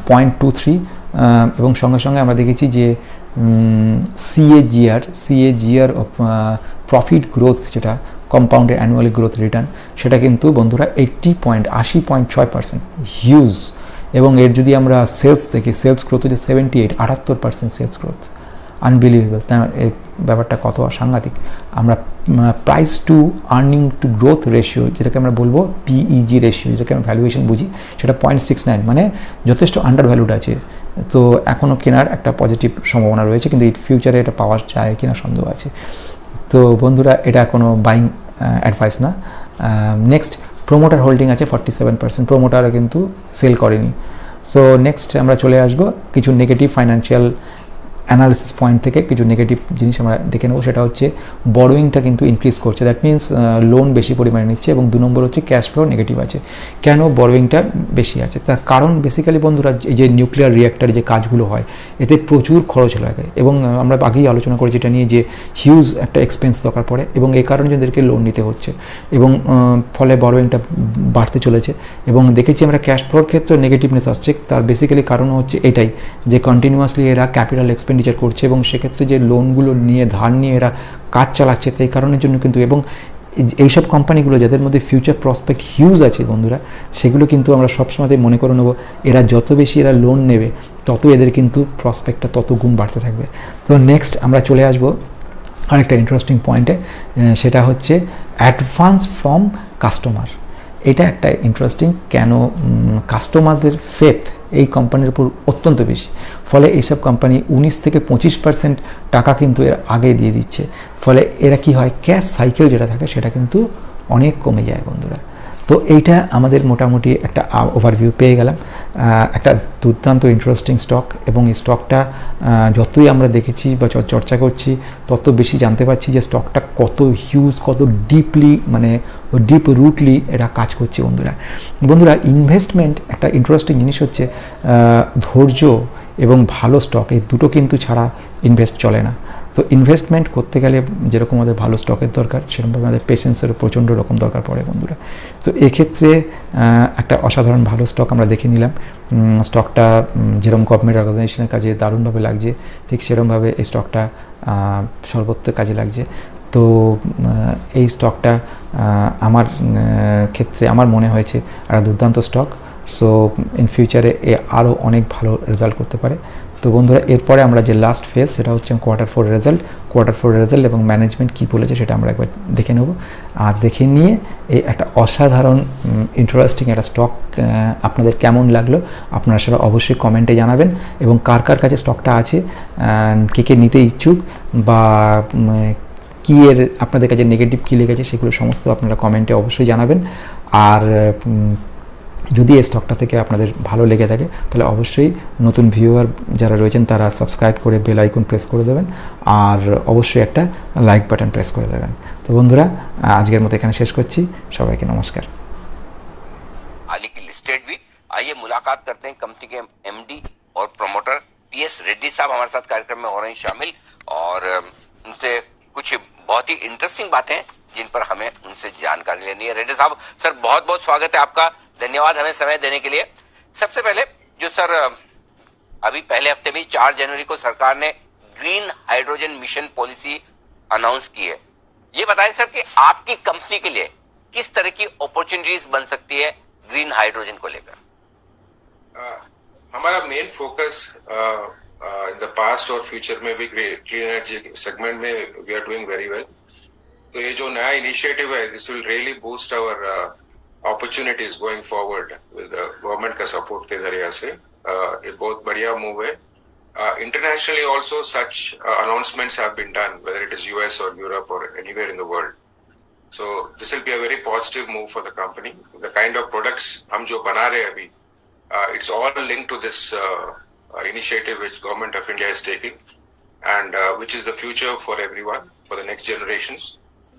0.23, এবং সঙ্গে সঙ্গে আমরা দেখেছি যে সিএজিআর প্রফিট গ্রোথ, যেটা কম্পাউন্ডেড অ্যানুয়াল গ্রোথ রিটার্ন, সেটা কিন্তু বন্ধুরা 80.6%, হিউজ। এবং এর যদি আমরা সেলস দেখি, সেলস গ্রোথ হচ্ছে 78% সেলস গ্রোথ, আনবিলিভেবল। তাই এই ব্যাপারটা কত সাংঘাতিক। আমরা price to earning to growth ratio, যেটাকে আমরা বলবো পিইজি রেশিও, যেটাকে আমরা ভ্যালুয়েশন বুঝি, সেটা 0.69, মানে যথেষ্ট আন্ডার ভ্যালুড আছে। তো এখনও কেনার একটা পজিটিভ সম্ভাবনা রয়েছে, কিন্তু ফিউচারে এটা পাওয়া যায় কিনা সন্দেহ আছে। তো বন্ধুরা, এটা কোনো বাইং অ্যাডভাইস না। নেক্সট, প্রোমোটার হোল্ডিং আছে 47%, প্রোমোটারও কিন্তু সেল করেনি। সো নেক্সট আমরা চলে আসবো কিছু নেগেটিভ ফাইন্যান্সিয়াল অ্যানালিসিস পয়েন্ট থেকে কিছু নেগেটিভ জিনিস আমরা দেখে নেব। সেটা হচ্ছে বরোয়িংটা কিন্তু ইনক্রিজ করছে, দ্যাট মিনস লোন বেশি পরিমাণে নিচ্ছে, এবং 2 নম্বর হচ্ছে ক্যাশ ফ্লো নেগেটিভ আছে। কেন বরোয়িংটা বেশি আছে? তার কারণ বেসিক্যালি বন্ধুরা, এই যে নিউক্লিয়ার রিঅ্যাক্টরে যে কাজগুলো হয়, এতে প্রচুর খরচ লাগে, এবং আমরা আগেই আলোচনা করেছি এটা নিয়ে যে হিউজ একটা এক্সপেন্স দরকার পড়ে, এবং এই কারণে এদেরকে লোন নিতে হচ্ছে, এবং ফলে বরোয়িংটা বাড়তে চলেছে। এবং দেখেছি আমরা ক্যাশ ফ্লোর ক্ষেত্রে নেগেটিভনেস আসছে, তার বেসিক্যালি কারণ হচ্ছে এটাই যে কন্টিনিউয়াসলি এরা ক্যাপিটাল এক্সপেন্ডিচার করছে, এবং সেক্ষেত্রে যে লোনগুলো নিয়ে ধার নিয়ে এরা কাজ চালাচ্ছে, তাই কারণের জন্য কিন্তু। এবং এইসব কোম্পানিগুলো যাদের মধ্যে ফিউচার প্রসপেক্ট হিউজ আছে বন্ধুরা, সেগুলো কিন্তু আমরা সবসময় মনে করে নেব, এরা যত বেশি এরা লোন নেবে, তত এদের কিন্তু প্রসপেক্টটা তত গুণ বাড়তে থাকবে। তো নেক্সট আমরা চলে আসবো আরেকটা ইন্টারেস্টিং পয়েন্টে, সেটা হচ্ছে অ্যাডভান্স ফ্রম কাস্টমার। এটা একটা ইন্টারেস্টিং, কেন কাস্টমারদের ফেথ এই কোম্পানির উপর অত্যন্ত বেশি, ফলে এইসব কোম্পানি 19 থেকে 25% টাকা কিন্তু এর আগে দিয়ে দিচ্ছে, ফলে এরা কি হয়, ক্যাশ সাইকেল যেটা থাকে সেটা কিন্তু অনেক কমে যায় বন্ধুরা। তো এইটা আমাদের মোটামুটি একটা ওভারভিউ পেয়ে গেলাম, একটা দুর্দান্ত ইন্টারেস্টিং স্টক, এবং এই স্টকটা যতই আমরা দেখেছি বা চর্চা করছি, তত বেশি জানতে পারছি যে স্টকটা কত হিউজ, কত ডিপলি, মানে ডিপ রুটলি এটা কাজ করছে বন্ধুরা। ইনভেস্টমেন্ট একটা ইন্টারেস্টিং জিনিস হচ্ছে ধৈর্য এবং ভালো স্টক, এই দুটো কিন্তু ছাড়া ইনভেস্ট চলে না। তো ইনভেস্টমেন্ট করতে গেলে যেরকম আমাদের ভালো স্টকের দরকার, সেরকমভাবে আমাদের পেশেন্সেরও প্রচণ্ড রকম দরকার পড়ে বন্ধুরা। তো এক্ষেত্রে একটা অসাধারণ ভালো স্টক আমরা দেখে নিলাম। স্টকটা যেরকম গভর্নমেন্ট অর্গানাইজেশনের কাজে দারুণভাবে লাগছে, ঠিক সেরকমভাবে এই স্টকটা সর্বত্র কাজে লাগছে। তো এই স্টকটা আমার ক্ষেত্রে আমার মনে হয়েছে একটা দুর্দান্ত স্টক। সো ইন ফিউচারে এ আরও অনেক ভালো রেজাল্ট করতে পারে। তো বন্ধুরা, এরপরে আমরা যে লাস্ট ফেজ, সেটা হচ্ছে কোয়ার্টার 4 রেজাল্ট এবং ম্যানেজমেন্ট কী বলেছে সেটা আমরা একবার দেখে নেব। আর দেখে নিয়ে এই একটা অসাধারণ ইন্টারেস্টিং একটা স্টক আপনাদের কেমন লাগলো আপনারা সেটা অবশ্যই কমেন্টে জানাবেন, এবং কার কার কাছে স্টকটা আছে, কে নিতে ইচ্ছুক, বা কী এর আপনাদের কাছে নেগেটিভ কী লেগেছে, সেগুলো সমস্ত আপনারা কমেন্টে অবশ্যই জানাবেন। আর যদি এই স্টকটা থেকে আপনাদের ভালো লেগে থাকে, তাহলে অবশ্যই নতুন ভিউয়ার যারা রয়েছেন তারা সাবস্ক্রাইব করে বেল আইকন প্রেস করে দেবেন, আর অবশ্যই একটা লাইক বাটন প্রেস করে দেবেন। তো বন্ধুরা, আজকের মতো এখানে শেষ করছি। সবাইকে নমস্কার। हाल की लिस्टेड भी आइए मुलाकात करते हैं कंपनी के एमडी और प्रमोटर पीएस रेड्डी साहब हमारे साथ कार्यक्रम में हो रहे हैं शामिल, और उनसे कुछ बहुत ही इंटरेस्टिंग बातें जिन पर हमें उनसे जानकारी लेनी है। रेड्डी साहब, सर बहुत बहुत स्वागत है आपका, धन्यवाद हमें समय देने के लिए। सबसे पहले जो सर अभी पहले हफ्ते में 4 जनवरी को सरकार ने green hydrogen mission policy announce की है, ये बताएं सर कि आपकी कंपनी के लिए किस तरह की अपॉर्चुनिटीज बन सकती है ग्रीन हाइड्रोजन को लेकर। हमारा main focus in the past और फ्यूचर में भी ग्रीन एनर्जी सेगमेंट में we are doing very well. तो ये जो नया इनिशिएटिव है, this will really boost our opportunities going forward with government का सपोर्ट के जरिए से। ये बहुत बढ़िया मूव है। Internationally also such announcements have been done, whether it is US और यूरोप और anywhere in the world. So this will be a very positive move for the company. The kind of products हम जो बना रहे हैं अभी, it's all linked to this initiative which Government of India is taking, and which is the future for everyone, for the next generations.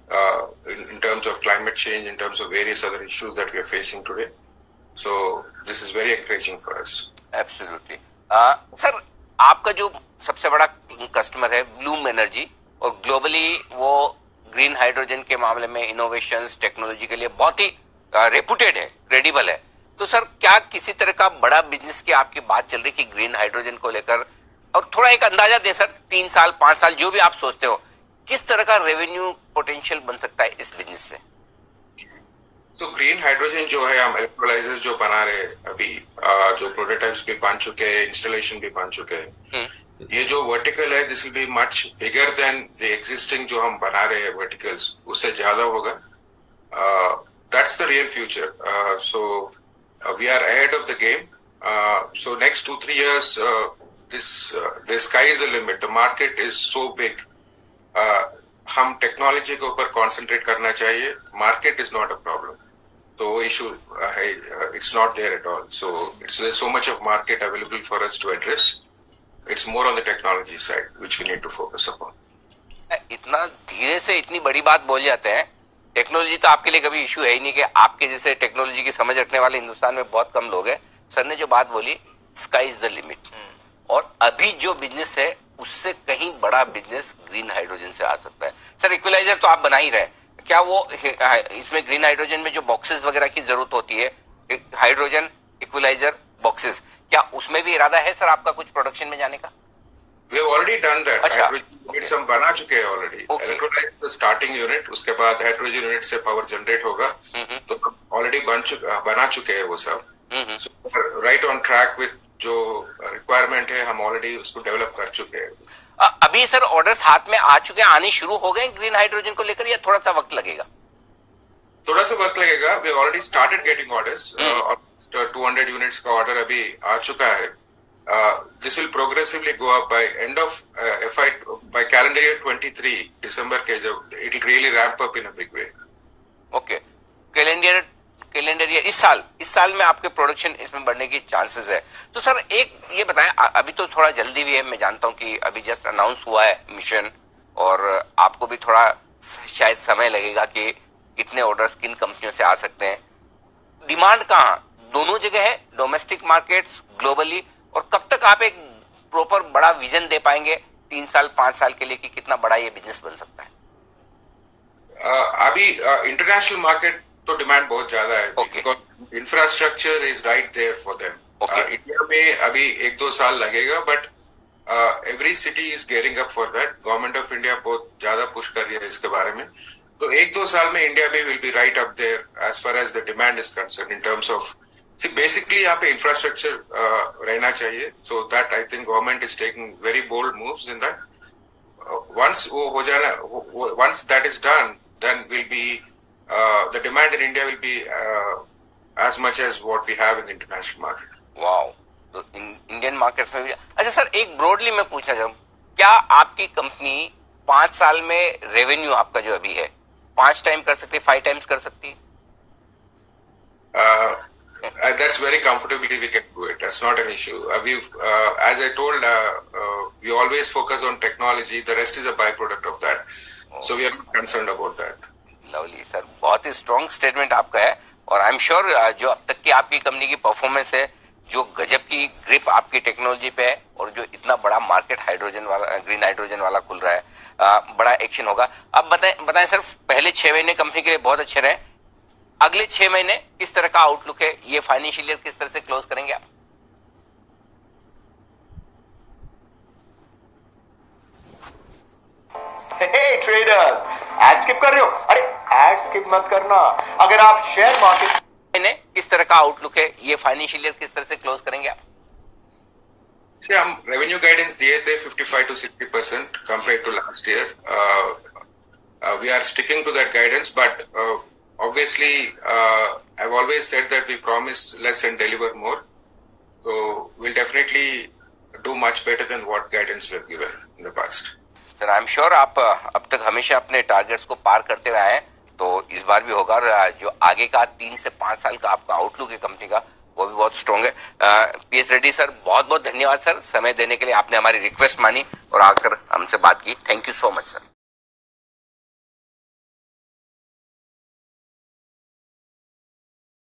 in terms of climate change, in terms of various other issues that we are facing today. So this is very encouraging for us. Absolutely. Sir, आपका जो सबसे बड़ा customer है Bloom energy, और globally वो green hydrogen के मामले में इनोवेशंस टेक्नोलॉजी के लिए बहुत ही रेपुटेड है, क्रेडिबल है। तो सर, क्या किसी तरह का बड़ा बिजनेस की आपकी बात चल रही कि ग्रीन हाइड्रोजन को लेकर, और थोड़ा एक अंदाजा दे सर, 3 साल 5 साल जो भी आप सोचते हो, किस तरह का रेवेन्यू पोटेंशियल बन सकता है इस बिजनेस से? तो ग्रीन हाइड्रोजन जो है, हम इलेक्ट्रोलाइजर जो बना रहे हैं अभी, जो प्रोटोटाइप्स भी बन चुके हैं, इंस्टॉलेशन भी बन चुके हैं, ये जो वर्टिकल है this will be much bigger than the existing जो हम बना रहे हैं वर्टिकल्स, उससे ज्यादा होगा। That's the real future. So we are ahead of the game. So next 2-3 years the sky is the limit, the market is so big. हम technology के ऊपर कॉन्सेंट्रेट करना चाहिए, market is not a problem. तो issue है, it's not there at all. So it's so much of market available for us to address. It's more on the technology side which we need to focus upon. इतना धीरे से इतनी बड़ी बात बोल जाते हैं। टेक्नोलॉजी तो आपके लिए कभी इशू है ही नहीं, कि आपके जैसे टेक्नोलॉजी की समझ रखने वाले हिंदुस्तान में बहुत कम लोग हैं। सर ने जो बात बोली, स्काई इज द लिमिट, और अभी जो बिजनेस है उससे कहीं बड़ा बिजनेस ग्रीन हाइड्रोजन से आ सकता है। सर, इक्विलाइजर तो आप बना ही रहे, क्या वो इसमें ग्रीन हाइड्रोजन में जो बॉक्सेस वगैरह की जरूरत होती है, हाइड्रोजन इक्विलाइजर बॉक्सेस, क्या उसमें भी इरादा है सर आपका कुछ प्रोडक्शन में जाने का? We have already done that. अच्छा, यूनिट्स हम बना चुके हैं ऑलरेडी। इलेक्ट्रोलाइजर स्टार्टिंग यूनिट, उसके बाद हाइड्रोजन यूनिट से पावर जनरेट होगा, तो ऑलरेडी बना चुके हैं वो सब। राइट ऑन ट्रैक विथ जो रिक्वायरमेंट है, हम ऑलरेडी उसको डेवलप कर चुके हैं। अभी सर ऑर्डर्स हाथ में आ चुके हैं, आने शुरू हो गए ग्रीन हाइड्रोजन को लेकर, या थोड़ा सा वक्त लगेगा? थोड़ा सा वक्त लगेगा। We already started getting orders. 200 units का ऑर्डर अभी आ चुका है। This will progressively go up by end of by calendar year 23 दिसंबर के, जब it will really ramp up in a big way. Okay, calendar year इस साल में आपके प्रोडक्शन इसमें बढ़ने की चांसेस है। तो सर एक ये बताएं, अभी तो थोड़ा जल्दी भी है, मैं जानता हूं कि अभी जस्ट अनाउंस हुआ है मिशन, और आपको भी थोड़ा शायद समय लगेगा कि कितने ऑर्डर्स किन कंपनियों से आ सकते हैं। डिमांड कहाँ, दोनों जगह है, डोमेस्टिक मार्केट्स, ग्लोबली, और कब तक आप एक प्रॉपर बड़ा विजन दे पाएंगे 3 साल 5 साल के लिए कि कितना बड़ा ये बिजनेस बन सकता है? अभी इंटरनेशनल मार्केट तो डिमांड बहुत ज्यादा है, because infrastructure is right there for them. India में अभी 1-2 साल लगेगा, but every city is gearing up for that. Government of India बहुत ज्यादा पुश कर रही है इसके बारे में। तो 1-2 साल में इंडिया में will be right up there as far as the demand is concern, in terms of basically यहाँ पे इंफ्रास्ट्रक्चर रहना चाहिए। So that I think government is taking very bold moves in that. Once वो हो जाना, once that is done, then will be the demand in India will be as much as what we have in the international market. Wow, तो Indian market में भी। अच्छा sir, एक broadly मैं पूछना चाहूँ, क्या आपकी कंपनी 5 साल में रेवेन्यू आपका जो अभी है 5 टाइम कर सकती है, 5 टाइम्स कर सकती है? That's very comfortably we can do it. That's not an issue. As I told, we always focus on technology. The rest is a byproduct of that. So we are not concerned about that. Lovely sir, बहुत ही strong statement आपका है, और I am sure जो अब तक की आपकी company की परफॉर्मेंस है, जो गजब की ग्रिप आपकी टेक्नोलॉजी पे है, और जो इतना बड़ा मार्केट हाइड्रोजन वाला, ग्रीन हाइड्रोजन वाला खुल रहा है, बड़ा एक्शन होगा। अब बताएं सर, पहले 6 महीने कंपनी के लिए बहुत अच्छे रहे, अगले 6 महीने किस तरह का आउटलुक है, ये फाइनेंशियल ईयर किस तरह से क्लोज करेंगे आप? हे ट्रेडर्स, एड स्किप कर रहे हो? अरे एड स्किप मत करना। अगर आप शेयर मार्केट में किस तरह का आउटलुक है, ये फाइनेंशियल ईयर किस तरह से क्लोज करेंगे आप? हम रेवेन्यू गाइडेंस दिए थे 55 to 60% compare to last year. We are sticking to that guidance, but obviously I've always said that we promise less and deliver more, so we'll definitely do much better than what guidance we have given in the past. Sir I am sure आप अब तक हमेशा अपने targets को पार करते हुए आए, तो इस बार भी होगा। और जो आगे का 3 से 5 साल का आपका आउटलुक है कंपनी का, वो भी बहुत स्ट्रॉन्ग है। PS रेड्डी सर, बहुत बहुत धन्यवाद सर, समय देने के लिए। आपने हमारी रिक्वेस्ट मानी और आकर हमसे बात की। Thank you so much sir.